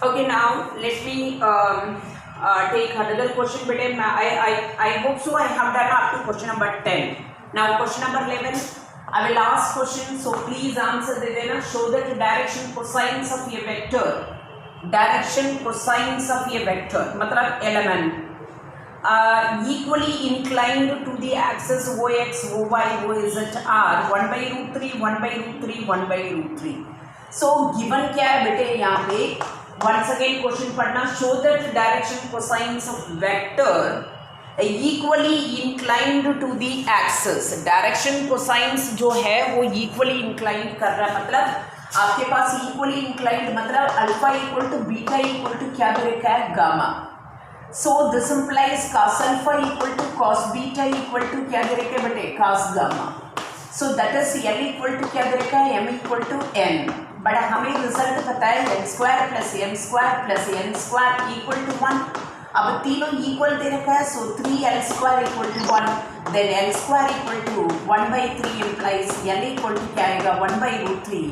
Okay, now let me take another question. But I hope so. I have done up to question number 10. Now question number 11. I will ask question. So please answer the then show that direction cosines of a vector. Direction cosines of a vector. मतलब element. Equally inclined to the axis OX, OY, OZ are 1 by root 3, 1 by root 3, 1 by root 3. So given क्या है बेटे यहाँ पे once again question पढ़ना show that direction cosines of vector equally inclined to the axis. Direction cosines जो है वो equally inclined कर रहा है मतलब आपके पास equally inclined मतलब alpha equal to beta equal to क्या दे रखा है gamma. So this implies cos alpha equal to cos beta equal to क्या दे रखा है बेटे cos gamma. So that is L equal to क्या दे रखा है M equal to N. But हमें रिजल्ट पता है L square plus M square plus N square equal to 1. अब तीनों इक्वल दे रखा है so 3L square equal to 1. then L square equal to 1 by 3 implies L equal to क्या आएगा 1 by root 3.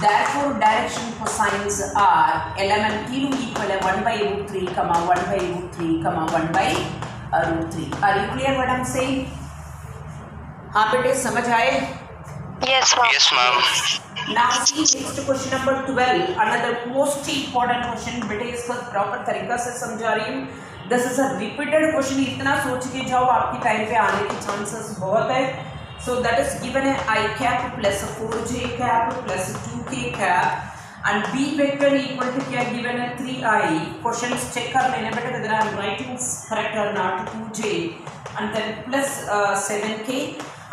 Therefore direction cosines are element तीनों equal है 1 by root 3 comma 1 by root 3 comma 1 by root 3. Are you clear what I'm saying? हाँ बेटे समझ आए? Yes, ma'am. Yes, ma'am. Now see next question number 12. Another most important question. बेटे इसका proper तरीका से समझा रही हूँ. This is a repeated question. इतना सोच के जाओ आपकी टाइम पे आने के चांसेस बहुत है. So that is given है I cap plus 4j cap plus 2k cap and b vector equal to क्या given है 3i. Questions check कर लेने बेटे whether I am writing correct or not. 2j and then plus 7k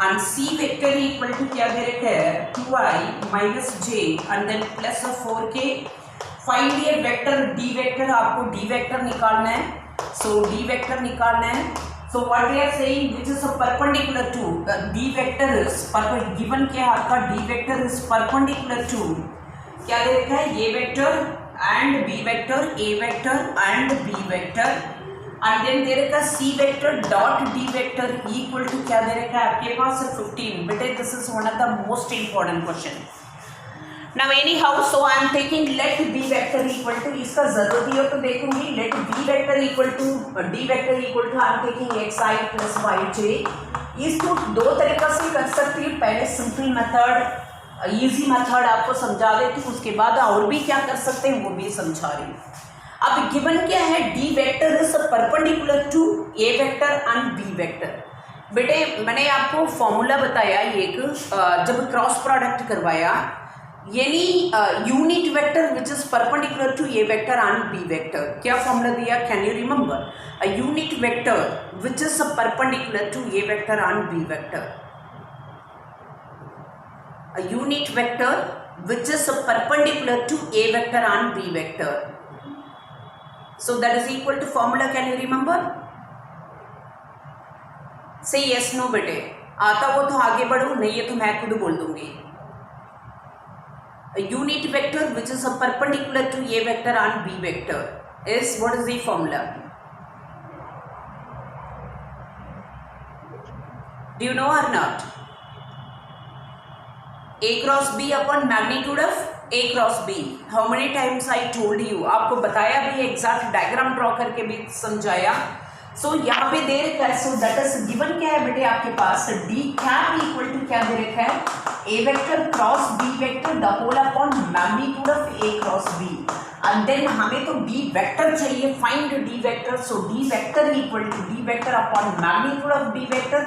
and c vector equal to क्या दे रखा है 2i minus j and then plus 4k. Find a vector d vector. आपको d vector निकालना है. So d vector निकालना है. So what they are saying which is a perpendicular to d vector is given क्या है आपका d vector is perpendicular to क्या दे रखा है a vector and b vector, a vector and b vector and then दे रखा c vector dot d vector equal to क्या दे रखा है आपके पास 15. बेटे this is one of the most important question. Now anyhow so I am taking let b vector equal to इसका जरूरत हो तो देखूंगी let b vector equal to d vector equal to I am taking xi plus yj. इसको दो तरीका से कर सकती हूँ. पहले सिंपल मेथड इजी मेथड आपको समझा देती हूँ उसके बाद और भी क्या कर सकते हैं वो भी समझा रही हूँ. अब गिवन क्या है d vector is perpendicular to a vector and b vector. बेटे मैंने आपको फॉर्मूला बताया एक जब क्रॉस प्रोडक्ट करवाया यानी unit vector which is perpendicular to A vector and B vector. क्या फॉर्मूला दिया can you remember? A unit vector which is perpendicular to A vector and B vector. A unit vector which is perpendicular to A vector and B vector. So that is equal to formula. Can you remember? Say yes no बेटे. आता हो तो आगे बढ़ो नहीं है तो मैं खुद बोल दूंगी. A unit vector which is a perpendicular to a vector and b vector is what is the formula? Do you know or not? A cross b upon magnitude of a cross b. How many times I told you? आपको बताया भी exact diagram draw करके भी समझाया. सो यहाँ पे दे रखा है सो दैट इज गिवन क्या है बेटे आपके पास डी कैप इक्वल टू क्या दे रखा है a vector cross b vector the whole upon magnitude of a cross b and then हमें तो d vector चाहिए. find d vector. so d vector equal to d vector upon magnitude of b vector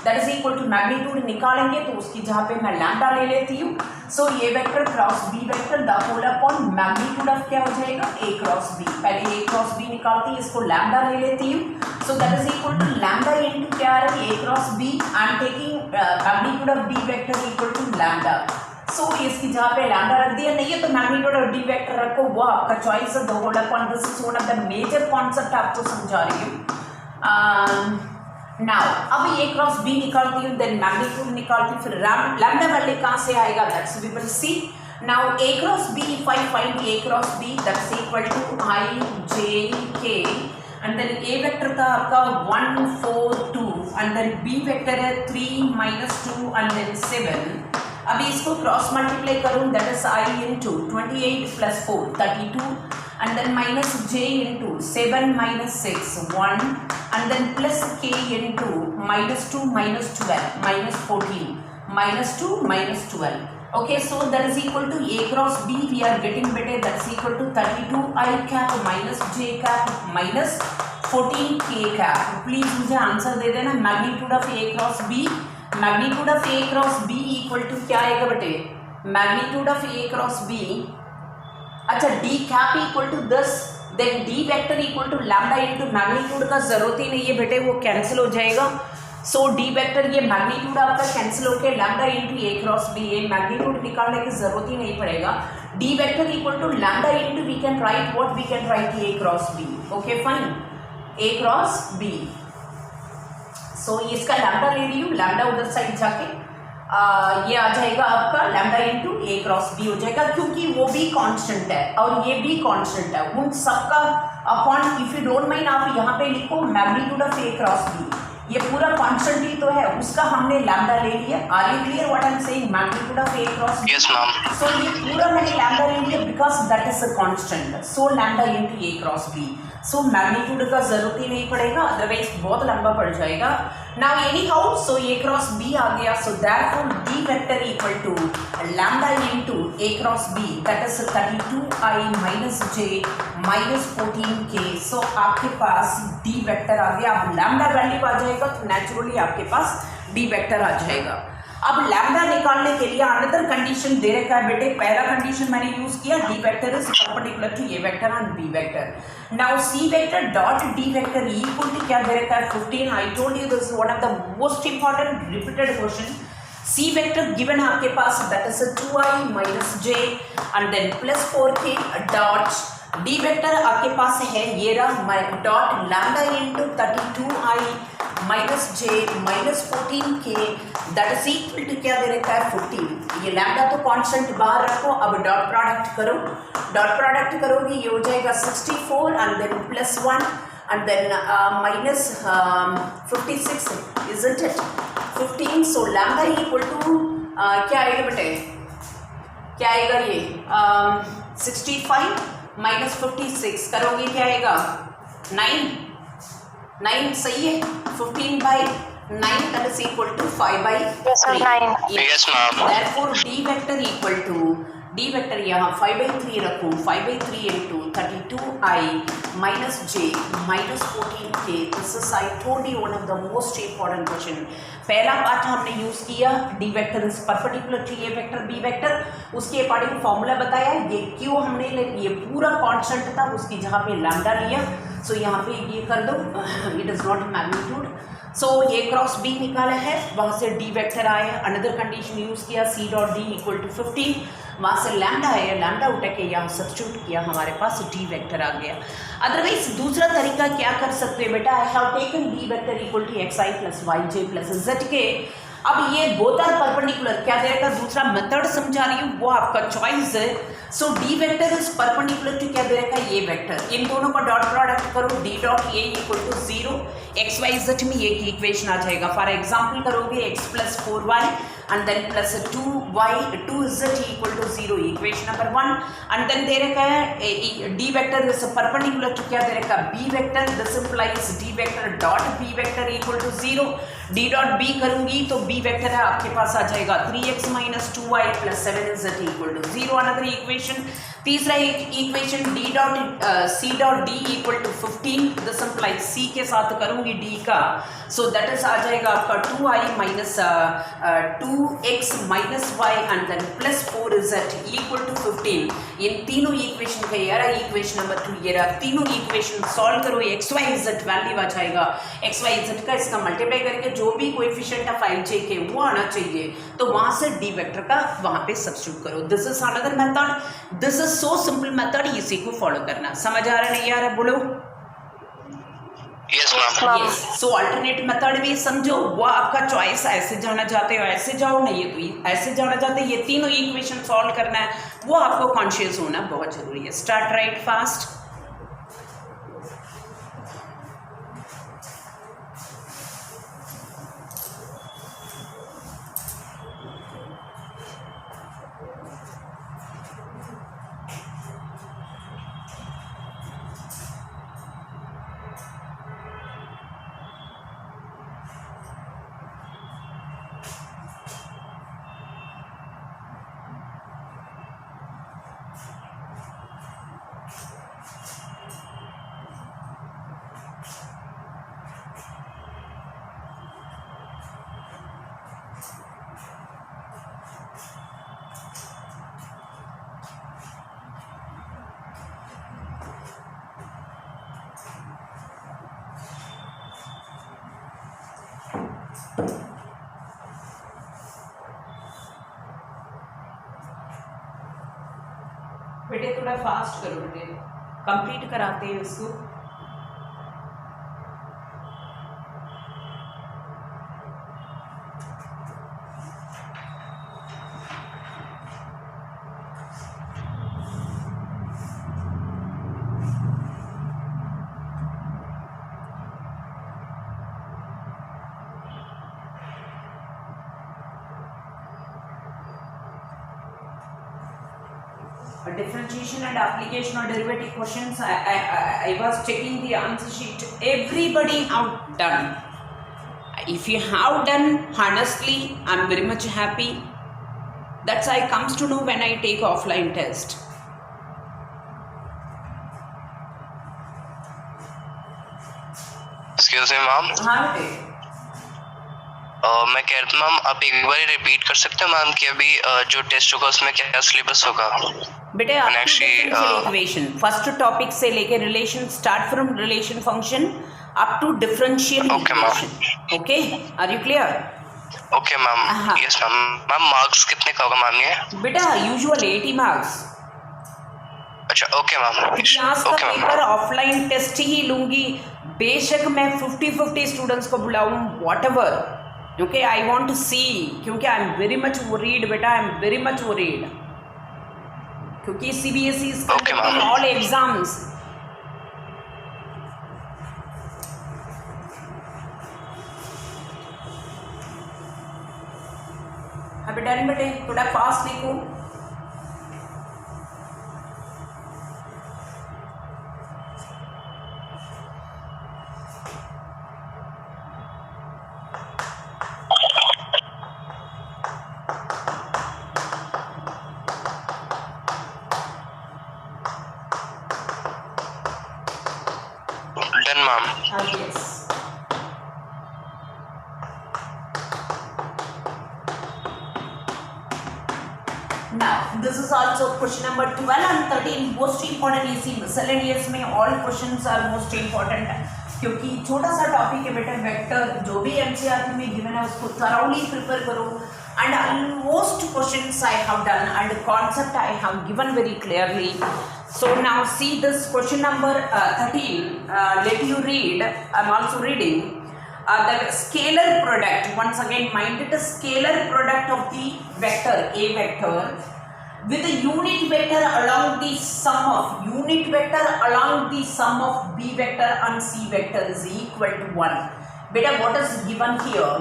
that is equal to magnitude निकालेंगे तो उसकी जहाँ पे मैं lambda ले लेती हूँ. so a vector cross b vector the whole upon magnitude of क्या हो जाएगा a cross b. पहले a cross b निकालती हूँ इसको लैम्डा ले लेती हूँ. so that is equal to lambda into क्या आ रहा है a cross b and taking magnitude of d vector equal to lambda. so इसकी जहाँ पे lambda रख दिया नहीं है तो magnitude of d vector रखो वो आपका चॉइस है. the whole upon this is one of the major concept आपको समझा रही हूँ. now अब a cross b निकालती हूँ then magnitude निकालती हूँ फिर lambda वैल्यू कहाँ से आएगा that's we will see. now a cross b if I find a cross b that's equal to I j k and then a vector का आपका 1 4 2 and then b vector है 3 minus 2 and then 7. अभी इसको cross multiply करूँ that is I into 28 plus 4 32 and then minus j into 7 minus 6 1 and then plus k into minus 2 minus 12 minus 14 minus 2 minus 12. Okay, so that is equal to a cross b we are getting better, that's equal to 32 I cap minus j cap minus 14 k cap. Please मुझे answer दे देना. Magnitude of a cross b, magnitude of a cross b equal to क्या आएगा बेटे? Magnitude of a cross b, अच्छा d cap equal to 10, then d vector equal to lambda into magnitude का जरूरत ही नहीं है बेटे, वो कैंसिल हो जाएगा. सो d वेक्टर ये मैग्नीट्यूड आपका कैंसिल होकर lambda into a cross b, ये मैग्नीट्यूड निकालने की जरूरत ही नहीं पड़ेगा. d vector equal to lambda into we can write what, we can write a cross b. Okay fine, a cross b. So इसका लैम्डा ले रही हूँ, लैम्डा उधर साइड जाके ये आ जाएगा आपका lambda into a cross b हो जाएगा, क्योंकि वो भी कांस्टेंट है और ये भी कांस्टेंट है. उन सबका upon, if you don't mind आप यहाँ पे लिखो magnitude of a cross b, ये पूरा कांस्टेंट ही तो है, उसका हमने लैम्डा ले लिया. Are you clear what I am saying? Magnitude of a cross b. Yes ma'am. So ये पूरा मैंने लैम्डा ले लिया because that is a constant. So lambda into a cross b. So magnitude का जरूरत ही नहीं पड़ेगा, अदरवाइज बहुत लंबा पड़ जाएगा. Now anyhow, so a cross b आ गया. So therefore d vector equal to lambda into a cross b, that is 32i minus j minus 14k. So आपके पास d वेक्टर आ गया. अब लैम्डा वैल्यू आ जाएगा तो नेचुरली आपके पास d वेक्टर आ जाएगा. अब लैम्डा निकालने के लिए अनदर कंडीशन दे रखा है बेटे. पहला कंडीशन मैंने यूज किया, d vector is perpendicular to a vector and b vector. Now c vector dot d vector equal to क्या दे रखा है? 15. I told you this is one of the most important repeated question. c vector given है आपके पास, that is 2i minus j and then plus 4k dot d vector आपके पास है ये रहा dot lambda into 32i minus j minus 14k that is equal to क्या दे रखा है? 15. ये लैम्डा तो कांस्टेंट बाहर रखो. अब डॉट प्रोडक्ट करो, डॉट प्रोडक्ट करोगे ये हो जाएगा 64 and then plus 1 and then minus 56, isn't it? 15. So lambda equal to क्या आएगा बेटे? क्या आएगा ये? 65 माइनस 56 करोगे क्या आएगा? 9 सही है. 15/9 that is equal to 5/3. Yes ma'am. Therefore d vector equal to d vector यहाँ 5/3 रखो, 5/3 into 32i minus j minus 14k. This is I told you one of the most important question. पहला part हमने use किया d vector is perpendicular to a vector b vector, उसके according formula बताया. ये क्यों हमने ये पूरा कांस्टेंट था, उसकी जहाँ पे लैम्डा लिया. सो यहाँ पे ये कर दो, it is not magnitude. So a cross b निकाला है, वहाँ से d वेक्टर आया. अनदर कंडीशन यूज किया, c dot d equal to 15. वहाँ से लैम्डा आया, लैम्डा उठा के यहाँ सब्स्टिट्यूट किया, हमारे पास d वेक्टर आ गया. अदरवाइज दूसरा तरीका क्या कर सकते हैं बेटा? I have taken d vector equal to xi plus yj plus zk. अब ये बोथ आर परपेंडिकुलर, क्या देगा? दूसरा मेथड समझा रही हूँ, वो आपका चॉइस है. So d vector is perpendicular to क्या दे रखा है? a vector. इन दोनों का डॉट प्रोडक्ट करो, d dot a equal to 0. X y z में ये इक्वेशन आ जाएगा. फॉर एग्जाम्पल करोगे x plus 4y and then plus 2z equal to 0, equation number 1. And then दे रखा है d vector is perpendicular to क्या दे रखा है? b vector. This implies d vector dot b vector equal to 0. d dot b करूंगी तो b vector है आपके पास आ जाएगा 3x minus 2y plus 7z equal to 0. Another equation. तीसरा equation d dot c dot d equal to 15. This implies c के साथ करूंगी d का, सो दैट इज आ जाएगा आपका 2i minus 2x minus y and then plus 4z equal to 15. इन तीनों equation का ये रहा इक्वेशन नंबर 2, ये रहा. तीनों इक्वेशन सॉल्व करो, एक्स वाई जेड वैल्यू आ जाएगा. एक्स वाई जेड का इसका मल्टीप्लाई करके जो भी कोएफिशिएंट ऑफ i j के वो आना चाहिए, तो वहां से d वेक्टर का वहां पे सब्स्टिट्यूट करो. This is another method. This is so simple method, इसी को फॉलो करना. समझ आ रहा नहीं आ रहा? बोलो. Yes ma'am. यस. सो अल्टरनेट मेथड भी समझो, वो आपका चॉइस है. ऐसे जाना चाहते हो ऐसे जाओ, नहीं है तो ऐसे जाना चाहते हो. ये तीनों इक्वेशन सॉल्व करना है, वो आपको कॉन्शियस होना बहुत जरूरी है. Start right fast. बेटे थोड़ा फास्ट करो बेटे, कंप्लीट कराते हैं इसको। Differentiation and application or derivative questions, I was checking the answer sheet. Everybody have done. If you have done, honestly, I'm very much happy. That's I comes to know when I take offline test. Excuse me, ma'am. हाँ बेटे। मैं कह रहा था ma'am, आप एक बार repeat कर सकते हैं मैम कि अभी जो टेस्ट होगा उसमें क्या सिलेबस होगा? बेटे इक्वेशन फर्स्ट टॉपिक से लेके relation, start from relation function up to differential equation. Okay, are you clear? Okay ma'am, yes ma'am. Ma'am marks कितने का होगा मैम ये? बेटा यूजुअल 80 मार्क्स। अच्छा, ओके मैम। क्लास का पेपर ऑफलाइन टेस्ट ही लूंगी, बेशक मैं 50-50 स्टूडेंट्स को बुलाऊं, whatever, okay, I want to see, क्योंकि I am very much worried बेटा, I am very much worried, क्योंकि CBSE is conducting all exams. अभी डन बेटे, थोड़ा फास्ट लिखो। Done ma'am. Yes. Now, this is also question number 12 and 13. Most important is miscellaneous में all questions are most important, क्योंकि छोटा सा topic है बेटा, वेक्टर जो भी NCERT में गिवन है उसको thoroughly प्रिपेयर करो, and most questions I have done and concept I have given very clearly. So now see this question number 13. Let you read. I'm also reading. The scalar product. Once again, mind it, a scalar product of the vector A vector with a unit vector along the sum of unit vector along the sum of B vector and C vector is equal to 1. Beta, what is given here?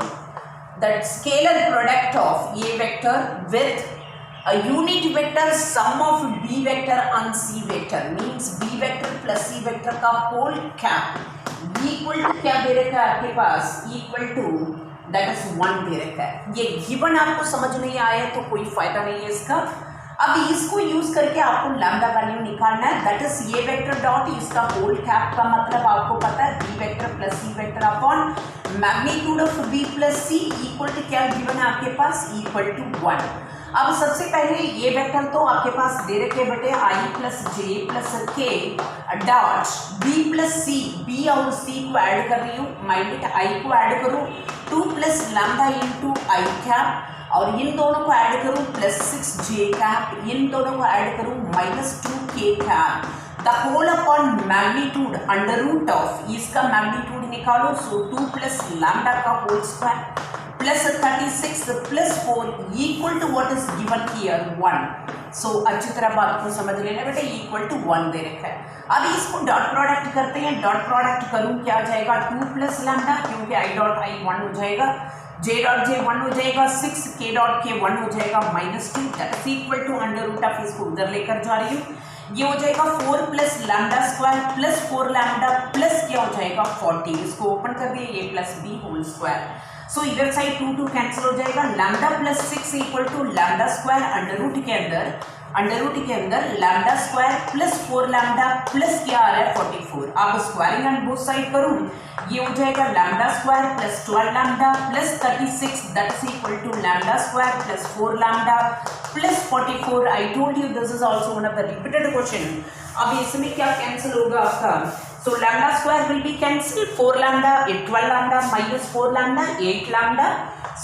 That scalar product of A vector with a unit vector sum of B vector and C vector means B vector plus C vector का whole cap equal to क्या दे रखा है आपके पास? Equal to that is 1 दे रखा है। ये given आपको समझ नहीं आया तो कोई फायदा नहीं है इसका। अब इसको यूज करके आपको लैम्डा वैल्यू निकालना है, that is a vector dot इसका होल कैप का मतलब आपको पता है b vector plus c vector upon magnitude of b plus c equal to क्या गिवन है आपके पास? Equal to 1। अब सबसे पहले ये वेक्टर तो आपके पास दे रखे बेटे आई प्लस जे प्लस के डॉट बी प्लस सी, बी और सी को ऐड कर रही हूँ, माइनस आई को ऐड करूँ 2 प्लस लैम्डा इंटू आई कैप और इन दोनों को ऐड करूँ प्लस 6j कैप, इन दोनों को ऐड करूँ minus 2k cap, the whole upon magnitude under root of इसका मैग्नीट्यूड निकालो, सो 2 प्लस लैम्डा का whole square plus 36 plus 4 equal to what is given here 1। So अच्छी तरह बात को समझ लेना बेटे, इक्वल टू 1 दे रखा है। अब इसको डॉट प्रोडक्ट करते हैं, डॉट प्रोडक्ट करूँ क्या आ जाएगा 2 प्लस लैम्डा, क्योंकि आई डॉट आई 1 हो जाएगा, जे डॉट जे 1 हो जाएगा 6, के डॉट के 1 हो जाएगा -2 that is equal to under root of, इसको उधर लेकर जा रही हूँ, ये हो जाएगा 4 plus lambda square plus 4 lambda plus क्या हो जाएगा 40, इसको ओपन कर दिए a plus b whole square. So इधर साइड 2 कैंसिल हो जाएगा, lambda plus 6 equal to lambda square under root के अंदर lambda square plus 4 lambda plus क्या आ रहा है 44। अब स्क्वायरिंग ऑन बोथ साइड करूँ, ये हो जाएगा lambda square plus 12 lambda plus 36 that is equal to lambda square plus 4 lambda plus 44। I told you this is also one of the repeated question. अब इसमें क्या कैंसिल होगा आपका So lambda square will be cancelled. 4 lambda, 12 lambda minus 4 lambda, 8 lambda.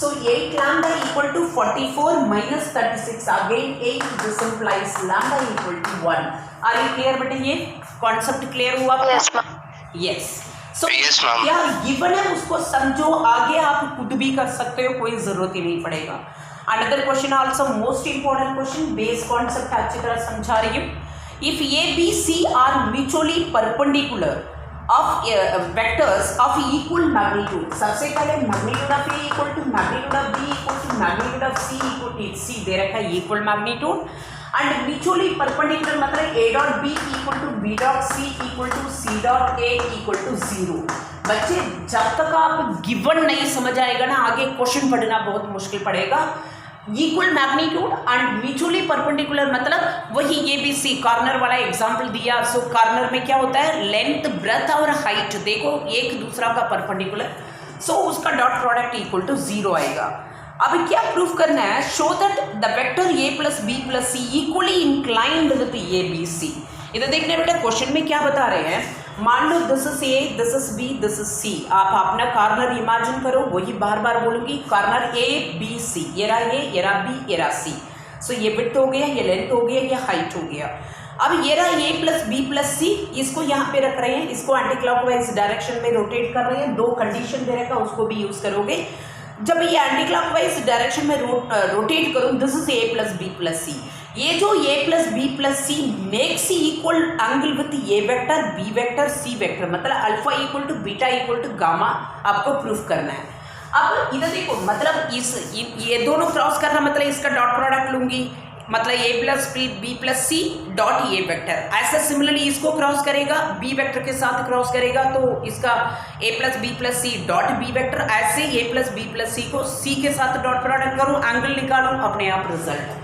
So 8 lambda equal to 44 minus 36. Again 8. This implies lambda equal to 1. Are you clear बेटे? ये concept clear हुआ? Yes ma'am. Yes. So Yes ma'am. क्या given है उसको समझो, आगे आप खुद भी कर सकते हो, कोई जरूरत ही नहीं पड़ेगा. Another question also most important question, base concept अच्छी तरह समझा रही हूँ. If A, B, C are mutually perpendicular of vectors of equal magnitude, सबसे पहले magnitude of A equal to magnitude of B equal to magnitude of C equal to C दे रखा है equal magnitude, and mutually perpendicular मतलब A dot B equal to B dot C equal to C dot A equal to 0. बच्चे जब तक आप given नहीं समझ आएगा ना, आगे क्वेश्चन पढ़ना बहुत मुश्किल पड़ेगा. Equal magnitude and mutually perpendicular मतलब वही ये भी सी कॉर्नर वाला एग्जांपल दिया. सो कॉर्नर में क्या होता है, लेंथ ब्रेथ और हाइट देखो एक दूसरा का परपेंडिकुलर, सो उसका डॉट प्रोडक्ट इक्वल टू 0 आएगा. अब क्या प्रूफ करना है, show that the vector a plus B plus c equally inclined with a b c. इधर देखने बेटा क्वेश्चन में क्या बता रहे हैं, मान लो this is A, this is B, this is C. आप अपना कॉर्नर इमेजिन करो, वही बार बार बोलूंगी. कॉर्नर ए बी सी, ये रहा ए, ये रहा बी, ये रहा सी. सो ये विड्थ हो गया, ये लेंथ हो गया, ये हाइट हो गया. अब ये रहा ए प्लस बी प्लस सी, इसको यहाँ पे रख रहे हैं, इसको एंटी क्लॉकवाइज डायरेक्शन में रोटेट कर रहे हैं. दो कंडीशन दे रखा, उसको भी यूज करोगे. जब ये एंटी क्लॉकवाइज डायरेक्शन में रोटेट करूँ, this is A plus B plus C. ये जो a plus B plus C makes equal angle with A vector B vector C vector, मतलब alpha equal to beta equal to gamma आपको proof करना है. अब इधर देखो, मतलब ये दोनों क्रॉस करना मतलब इसका डॉट प्रोडक्ट लूंगी, मतलब a plus B plus c dot A vector. ऐसा सिमिलरली इसको क्रॉस करेगा, बी वेक्टर के साथ क्रॉस करेगा तो इसका a plus B plus c dot b vector. ऐसे a plus B plus c को c के साथ डॉट प्रोडक्ट करूँ, एंगल निकालूँ, अपने आप रिजल्ट.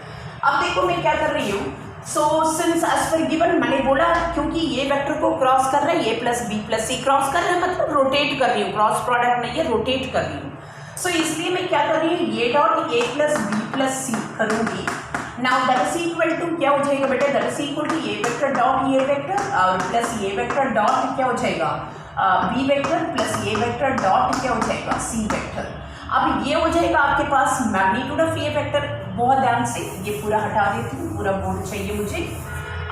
अब देखो मैं क्या कर रही हूँ, सो सिंस एज पर गिवन मैंने बोला क्योंकि ये वेक्टर को क्रॉस कर रहा है, ए plus B plus C cross कर रहा है मतलब रोटेट कर रही हूँ, क्रॉस प्रोडक्ट नहीं है, रोटेट कर रही हूँ. सो इसलिए मैं क्या कर रही हूँ, ये डॉट ए प्लस बी प्लस सी करूँगी. Now that is equal to क्या हो जाएगा बेटा, that is equal to A vector dot A vector और प्लस ए वेक्टर डॉट क्या हो जाएगा, B vector plus A vector dot क्या हो जाएगा, सी वेक्टर. अब ये हो जाएगा आपके पास मैग्नीट्यूड ऑफ ए वेक्टर. बहुत ध्यान से ये पूरा हटा देती हूँ, पूरा बोर्ड चाहिए मुझे.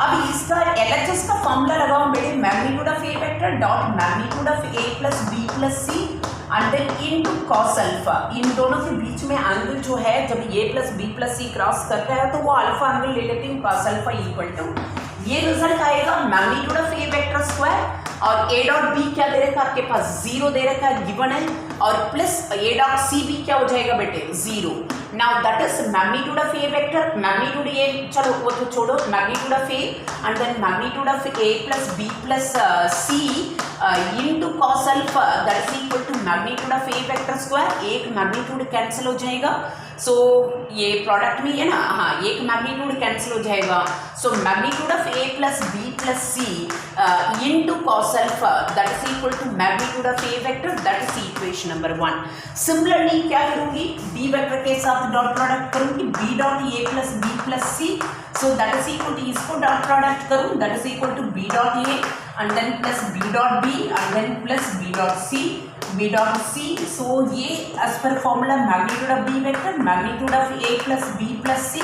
अब इसका एलएचएस का फॉर्मूला लगाओ मेरे, magnitude of A vector dot magnitude of A plus B plus C and then into cos alpha. इन दोनों के बीच में एंगल जो है, जब A plus B plus C cross करता है तो वो अल्फा एंगल ले लेती हूँ, कॉस अल्फा इक्वल टू ये रिजल्ट आएगा magnitude of A vector square और ए डॉट बी क्या दे रखा है आपके पास, 0 दे रखा है, गिवन है, और प्लस ए डॉट सी भी क्या हो जाएगा बेटे, 0. Now that is magnitude of A vector, magnitude a, चलो वो तो छोड़ो, magnitude of a and then magnitude of A plus B plus C into cos alpha that is equal to magnitude of A vector square. एक magnitude cancel हो जाएगा, सो ये product में है ना, हाँ एक मैग्नीट्यूड कैंसिल हो जाएगा. So magnitude of A plus B plus C into cos alpha that is equal to magnitude of A vector, that is equation number 1. Similarly क्या करूंगी, बी वेक्टर के साथ डॉट प्रोडक्ट करूंगी, b dot A plus B plus c, so that is equal to इसको dot product करूँ, that is equal to b dot a and then plus b dot b and then plus b dot C, B dot C. So ये as पर formula magnitude of B vector magnitude of A plus B plus C,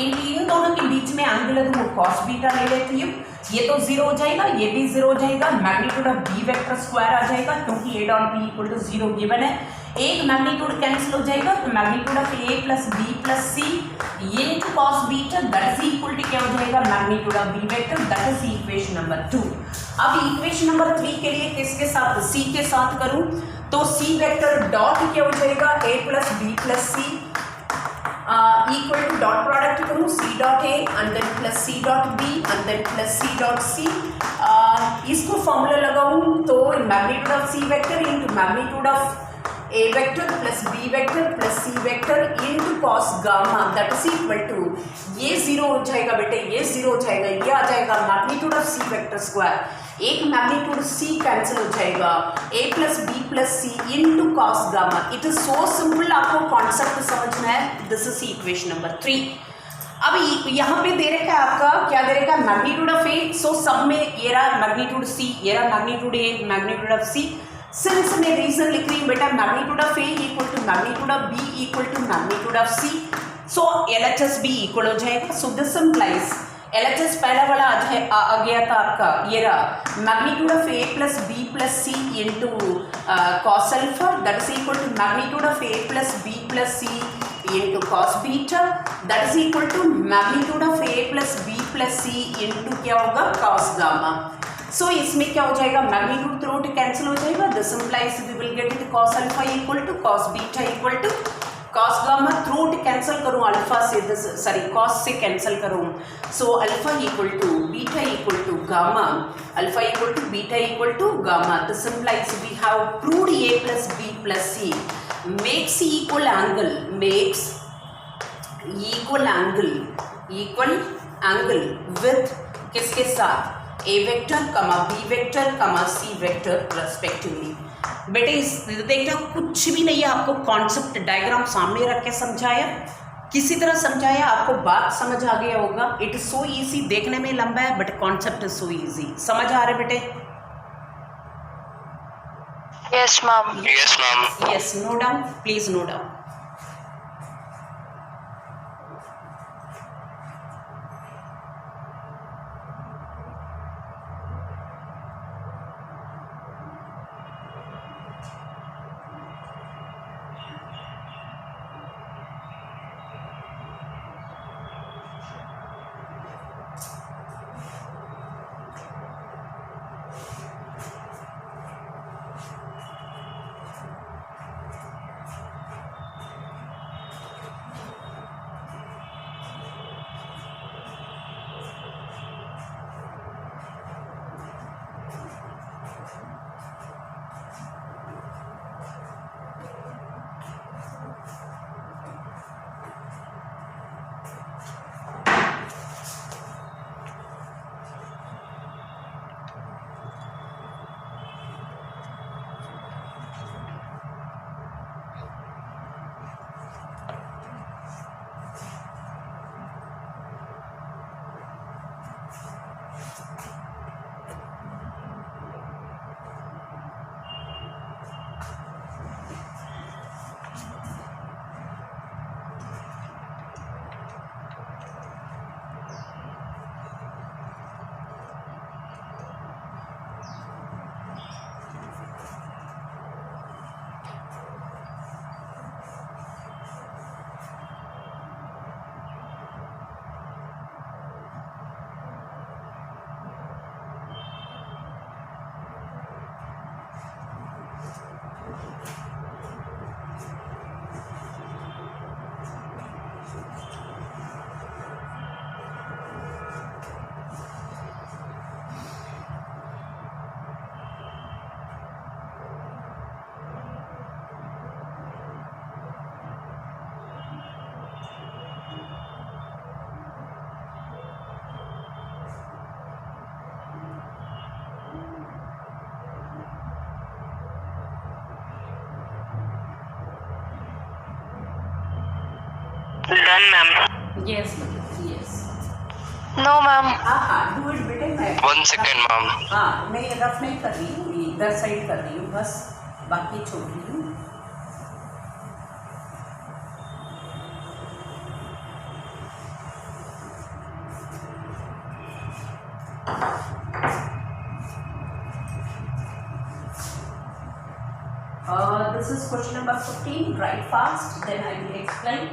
इन दोनों के बीच में angle है तो वो कॉस बीटा ले लेती हूँ. ये तो 0 हो जाएगा, ये भी 0 हो जाएगा, magnitude of B vector square आ जाएगा क्योंकि A dot B equal to 0 given है. एक मैग्नीट्यूड कैंसिल हो जाएगा तो magnitude of A plus B plus C into cos beta that is equal to क्या हो जाएगा, magnitude of B vector, that is equation number 2. अब इक्वेशन नंबर 3 के लिए किसके साथ, सी के साथ करूं तो सी वेक्टर डॉट क्या हो जाएगा, ए plus B plus c equal to dot product करूँ, c dot a and then plus c dot b and then plus c dot c. इसको फॉर्मूला लगाऊं तो magnitude of C vector into magnitude of A vector plus b vector plus c vector into cos gamma that is equal to ये 0 हो जाएगा बेटे, ये 0 हो जाएगा, ये आ जाएगा magnitude of C vector square. एक मैग्नीट्यूड सी कैंसिल हो जाएगा, ए plus B plus C into cos gamma. It is so simple, आपको कॉन्सेप्ट समझना है. This is equation number 3. अब यहाँ पे दे रखा है आपका, क्या दे रखा है, मैग्नीट्यूड ऑफ ए। सो सब में ये रहा मैग्नीट्यूड सी, ये रहा magnitude a, magnitude of c. Since मैं रीजन लिख रही हूँ बेटा, magnitude of a equal to magnitude of b equal to magnitude of c. So LHS b equal हो जाएगा। सो दिस इम्प्लाइज LHS पहला वाला आ गया था आपका, ये रहा magnitude of A plus B plus c into cos alpha, that is equal to magnitude of A plus B plus c into cos beta, that is equal to magnitude of a plus b plus c into क्या होगा, cos gamma। so इसमें क्या हो जाएगा, magnitude through cancel हो जाएगा। This implies we will get it cos alpha equal to cos beta equal to cos gamma. Through cancel करूँ alpha से, दिस सॉरी cos से कैंसिल करूँ। So alpha equal to beta equal to gamma, alpha equal to beta equal to gamma. This implies we have proved a plus b plus c makes equal angle, makes equal angle with किसके साथ, a vector कमा b vector कमा c vector respectively. बेटे इस देखना कुछ भी नहीं है, आपको कॉन्सेप्ट डायग्राम सामने रख के समझाया, किसी तरह समझाया, आपको बात समझ आ गया होगा। इट इज सो इजी, देखने में लंबा है but concept is so easy. समझ आ रहे बेटे? Yes, ma'am. Yes, ma'am. Yes, no doubt. Please, no doubt. Done, ma'am. Yes, yes. No, ma'am. हाँ do it बेटे। मैं 1 second, ma'am. हाँ मैं रफ नहीं कर रही हूँ, इधर साइड कर रही हूँ बस, बाकी छोड़ रही हूँ। This is question number 15. Write fast, then I will explain.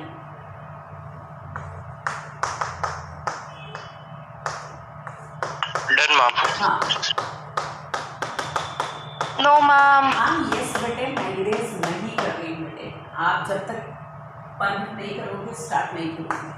Done, ma'am. हाँ No, ma'am. यस बेटे, मैं इरेज नहीं कर रही हूँ बेटे। आप जब तक बंद नहीं करोगे स्टार्ट नहीं करोगे।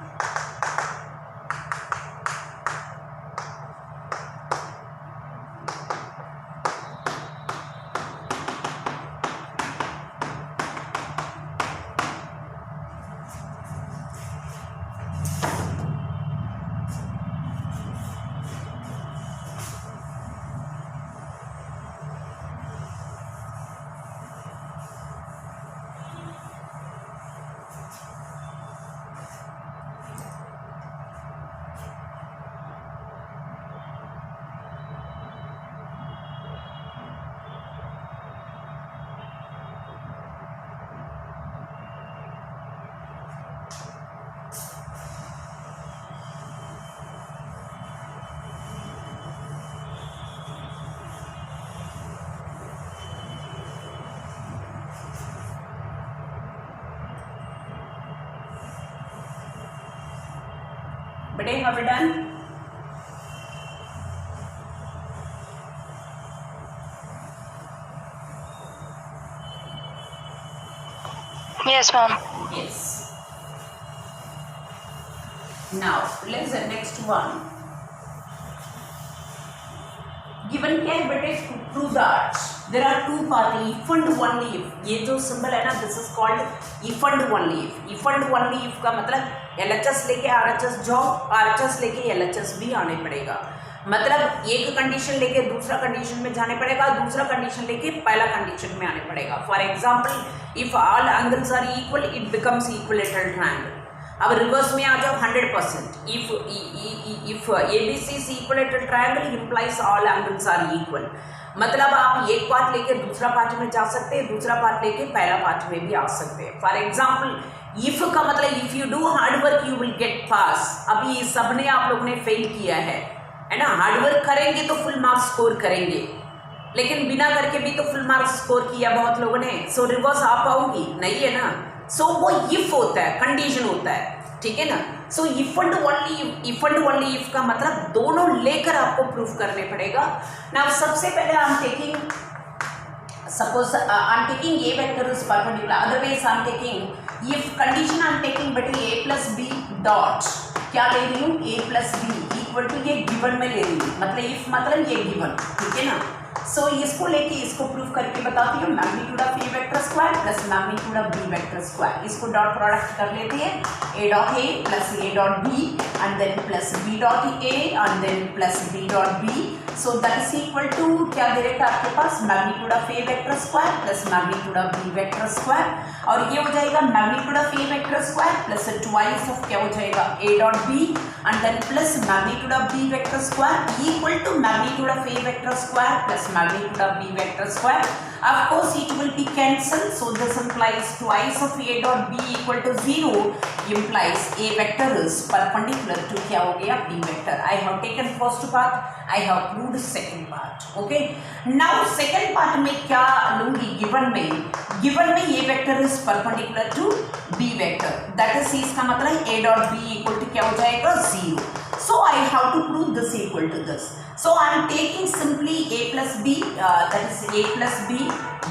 बेटे, have you done? Yes, ma'am. Yes. Now listen, next one. Given क्या है बेटे? Prove that there are two paths, if and only if. ये जो सिंबल है ना, this is called if and only if. If and only if का मतलब LHS लेके RHS जाओ, RHS लेके LHS भी आने पड़ेगा. मतलब एक कंडीशन लेके दूसरा कंडीशन में जाने पड़ेगा, दूसरा कंडीशन लेके पहला कंडीशन में आने पड़ेगा. For example, if all angles are equal it becomes equilateral triangle. अब रिवर्स में आ जाओ 100%. If ABC is equilateral triangle implies all angles are equal. मतलब आप एक पार्ट लेके दूसरा पार्ट में जा सकते हैं, दूसरा पार्ट लेके पहला पार्ट में भी आ सकते हैं. फॉर एग्जाम्पल, इफ का मतलब if you do hard work you will get pass. अभी सबने आप लोगों ने फेल किया है ना. हार्डवर्क करेंगे तो फुल मार्क्स स्कोर करेंगे, लेकिन बिना करके भी तो फुल मार्क्स स्कोर किया बहुत लोगों ने. सो रिवर्स आ पाओगी नहीं है ना. सो वो इफ होता है, कंडीशन होता है, ठीक है ना. So if and only if का मतलब दोनों लेकर आपको प्रूफ करने पड़ेगा. ना सबसे पहले I am taking, suppose I'm taking A vector is perpendicular, otherwise I'm taking if condition I'm taking between A plus B dot, क्या ले रही हूँ? A plus B equal to ये गिवन में ले रही हूँ. मतलब इफ मतलब ये गिवन, ठीक है ना. सो इसको लेके इसको प्रूफ करके बताती हूँ. Magnitude of A vector square plus magnitude of B vector square. इसको डॉट प्रोडक्ट कर लेते हैं. A dot A plus A dot B and then plus B dot A and then plus B dot B. So that is equal to क्या दे रखा आपके पास? Magnitude of A vector square plus magnitude of B vector square. और ये हो जाएगा magnitude of A vector square plus twice of क्या हो जाएगा? A dot B and then plus magnitude of B vector square equal to magnitude of A vector square plus magnitude of B vector square. Of course it will be cancelled, so this implies twice of A dot B equal to 0 implies A vector is perpendicular to क्या हो गया? B vector. I have taken first part, I have proved second part. Okay. Now second part में क्या लूँगी? given में A vector is perpendicular to B vector. That is इसका मतलब A dot B equal to क्या हो जाएगा? 0. So I have to prove this equal to this. So I am taking simply A plus B, that is A plus B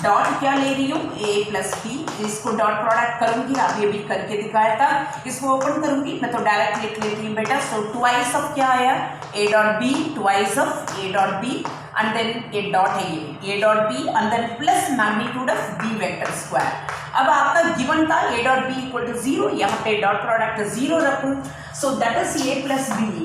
dot क्या ले रही हूँ? A plus B. इसको dot product करूंगी, आप ये भी करके दिखाया था. इसको ओपन करूंगी, मैं तो डायरेक्ट लिख लेती हूँ बेटा. सो ट्वाइस ऑफ क्या आया? A dot B, twice of A dot B and then A dot A dot B and then plus magnitude of B vector square. अब आपका गिवन था A dot B equal to 0, यहाँ पे dot product 0 रखूँ. So that is A plus B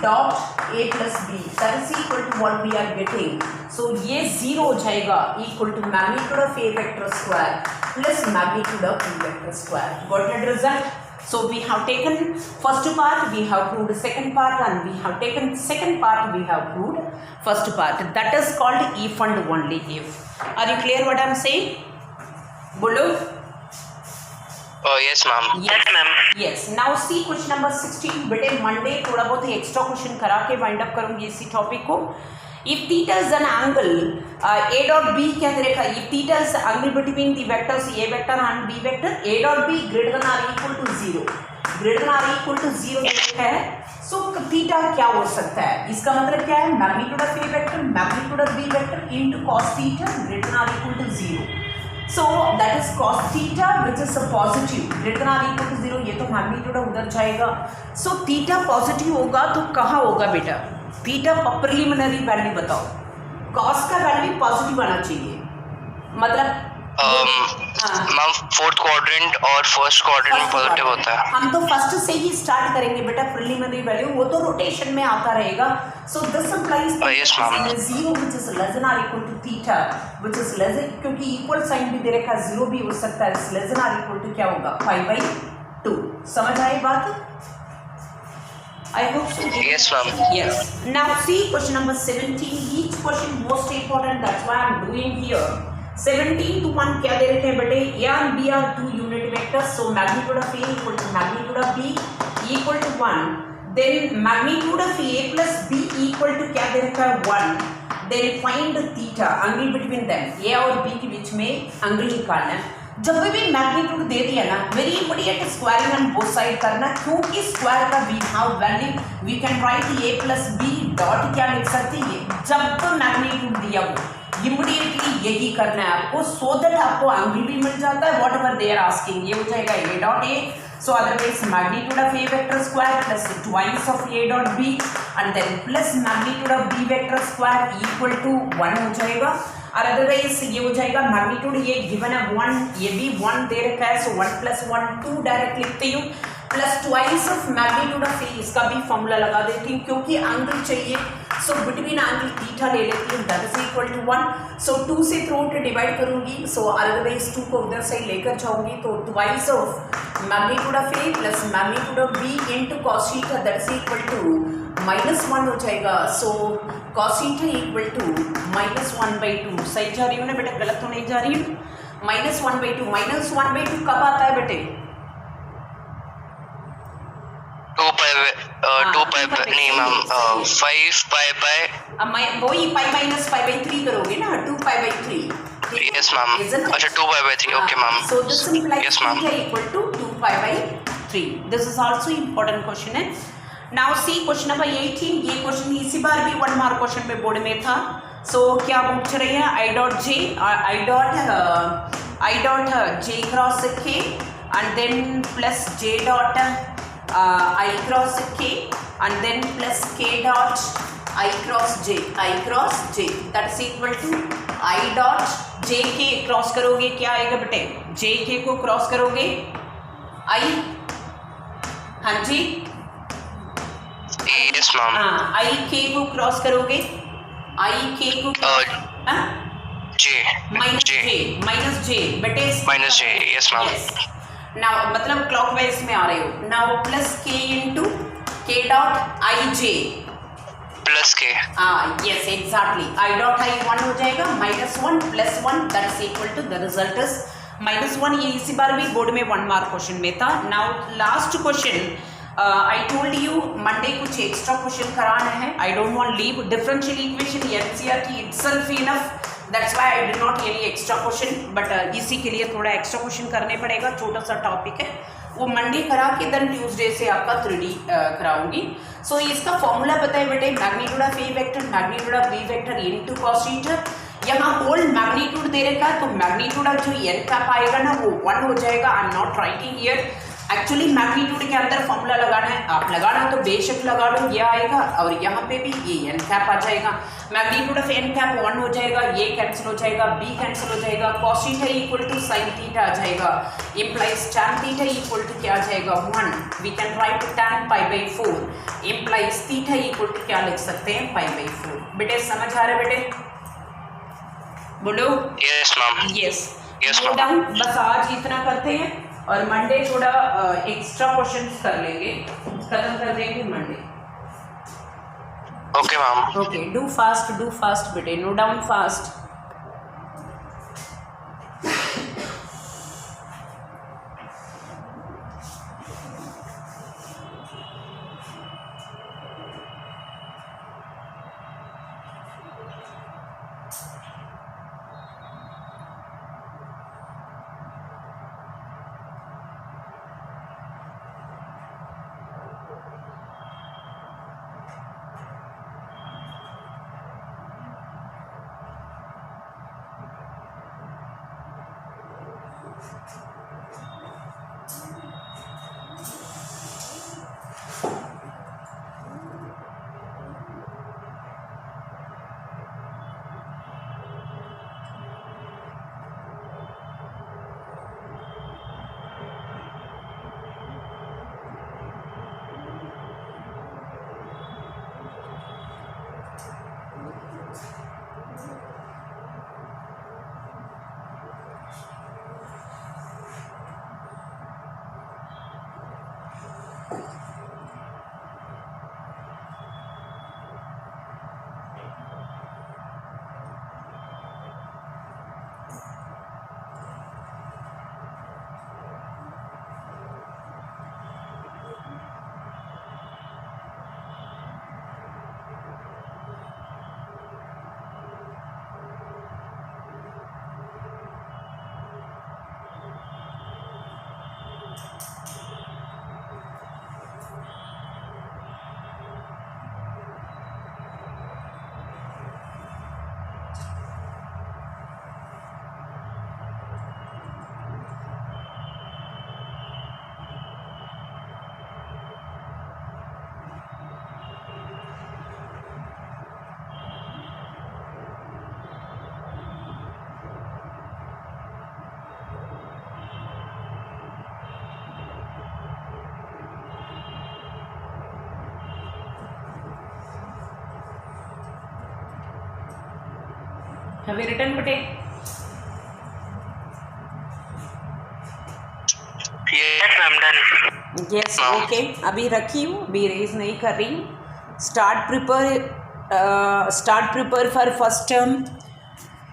dot A plus B, that is equal to what we are getting. So ये 0 हो जाएगा equal to magnitude of A vector square plus magnitude of B vector square. Got that result? So we have taken first part, we have proved second part, and we have taken second part, we have proved first part. That is called if and only if. Are you clear what I am saying? Bolo? Oh yes ma'am. Yes ma'am. Yes. Now see question number 16. बेटे Monday थोड़ा बहुत ही extra question करा के wind up करूँगी इसी topic को. If theta is an angle, A dot B क्या दे रखा? If theta is angle between the vectors A vector and B vector, A dot B greater than or equal to 0. Greater than or equal to 0 दे रखा है. So theta क्या हो सकता है? इसका मतलब क्या है? Magnitude of A vector, magnitude of B vector into cos theta greater than or equal to 0. So that is cos theta which is a positive greater than or equal to 0. ये तो magnitude उधर जाएगा. So theta positive होगा तो कहाँ होगा बेटा? Theta preliminary value बताओ. कॉस का वैल्यू पॉजिटिव आना चाहिए. मतलब मैम फोर्थ क्वाड्रेंट और फर्स्ट क्वाड्रेंट में पॉजिटिव होता है. हम तो फर्स्ट से ही स्टार्ट करेंगे बेटा. प्रिलिमिनरी वैल्यू वो तो रोटेशन में आता रहेगा. So this implies 0 which is less than और equal to theta which is less, क्योंकि इक्वल साइन भी दे रखा है, 0 भी हो सकता है. लेस देन और इक्वल टू क्या होगा? 5/2. समझ आई बात? I hope so. Yes ma'am. Yes. Now see question number 17. Each question most important. That's why I'm doing here. 17 to 1 क्या दे रखे हैं बेटे? A and B are two unit vectors. So magnitude of A equal to magnitude of B equal to 1. Then magnitude of A plus B equal to क्या दे रखा है? 1. Then find theta, angle between them. A और B के बीच में angle निकालना है. जब भी मैग्नीट्यूड दे दिया ना, very immediate squaring on both side करना, क्योंकि स्क्वायर का we how value we can write a plus b dot क्या लिख सकते हैं, जब तो मैग्नीट्यूड दिया हो इमीडिएटली यही करना है आपको, सो दैट आपको एंगल भी मिल जाता है whatever they are asking. ये हो जाएगा a dot a, so otherwise magnitude of a vector square plus twice of a dot b and then plus magnitude of b vector square equal to 1 हो जाएगा। और otherwise ये हो जाएगा magnitude ये गिवन है 1, ये भी 1 दे रखा है, सो 1 + 1 2 डायरेक्ट लिखती हूँ, plus twice of magnitude of A, इसका भी फॉर्मूला लगा देती हूँ क्योंकि एंगल चाहिए, सो बिटवीन एंगल थीटा ले लेती हूँ, दैट इज इक्वल टू 1। सो 2 से थ्रू आउट डिवाइड करूंगी, सो अदरवाइज 2 को उधर से लेकर जाऊंगी, तो twice of magnitude of A plus magnitude of b into cos theta that is equal to -1 हो जाएगा। So cos theta equal to -1/2, सही जा रही हूँ ना बेटा, गलत तो नहीं जा रही हूँ? -1/2, -1/2 कब आता है बेटे? 2 पाई नहीं मैम, 5 पाई बाय, अब मैं वही π-π/3 करोगे ना, 2π/3। यस मैम, अच्छा 2 pi by 3, okay ma'am, So this implies yes ma'am, theta equal to 2π/3. This is also important question है। Now see question number 18, ये क्वेश्चन इसी बार भी 1 मार्क क्वेश्चन पे बोर्ड में था। So क्या पूछ रही है, I dot j cross k and then plus j dot I cross k and then plus k dot I cross j that is equal to I dot j k cross करोगे क्या आएगा बेटे, j k को cross करोगे I, हाँ जी yes ma'am, हाँ I k को क्रॉस करोगे, I k को जे माइनस जे बेटे, minus J, yes ma'am, now मतलब क्लॉकवाइज में आ रहे हो, now plus k into k dot I J plus K, yes exactly, I dot I 1 हो जाएगा, -1 + 1 that is equal to the result is -1। ये इसी बार भी बोर्ड में 1 मार्क क्वेश्चन में था। Now last question, I told you Monday कुछ extra question कराना है, I don't want leave differential equation NCERT itself enough, that's why I did not any extra question, but इसी के लिए थोड़ा एक्स्ट्रा क्वेश्चन करने पड़ेगा, छोटा सा टॉपिक है वो मंडे करा के देन ट्यूसडे से आपका 3D कराऊंगी। सो इसका फॉर्मूला बताए बेटे, magnitude of A vector magnitude of B vector into cos theta, यहाँ होल मैग्नीट्यूड दे रखा है तो मैग्नीट्यूड ऑफ जो n कैप आएगा ना वो 1 हो जाएगा। I am not writing here, actually magnitude के अंदर फॉर्मूला लगाना है, आप लगाना तो बेशक लगा लो, ये आएगा और यहाँ पे भी ये n कैप आ जाएगा, मैग्नीट्यूड ऑफ n कैप 1 हो जाएगा, ये कैंसिल हो जाएगा, b कैंसिल हो जाएगा, cos theta equal to sin theta आ जाएगा, implies tan theta equal to क्या आ जाएगा 1, we can write tan π/4, implies theta equal to क्या लिख सकते हैं π/4। बेटे समझ आ रहा है बेटे, बोलो yes ma'am, yes Yes, no ma'am. Doubt. बस आज इतना करते हैं और मंडे थोड़ा एक्स्ट्रा क्वेश्चंस कर लेंगे, खत्म कर देंगे Monday. Okay ma'am, okay, do fast बेटे, no down fast. Have you written बेटे? Yes ma'am, done. Yes, okay. अभी रखी हूँ, अभी रेज नहीं कर रही हूँ। Start prepare for first term.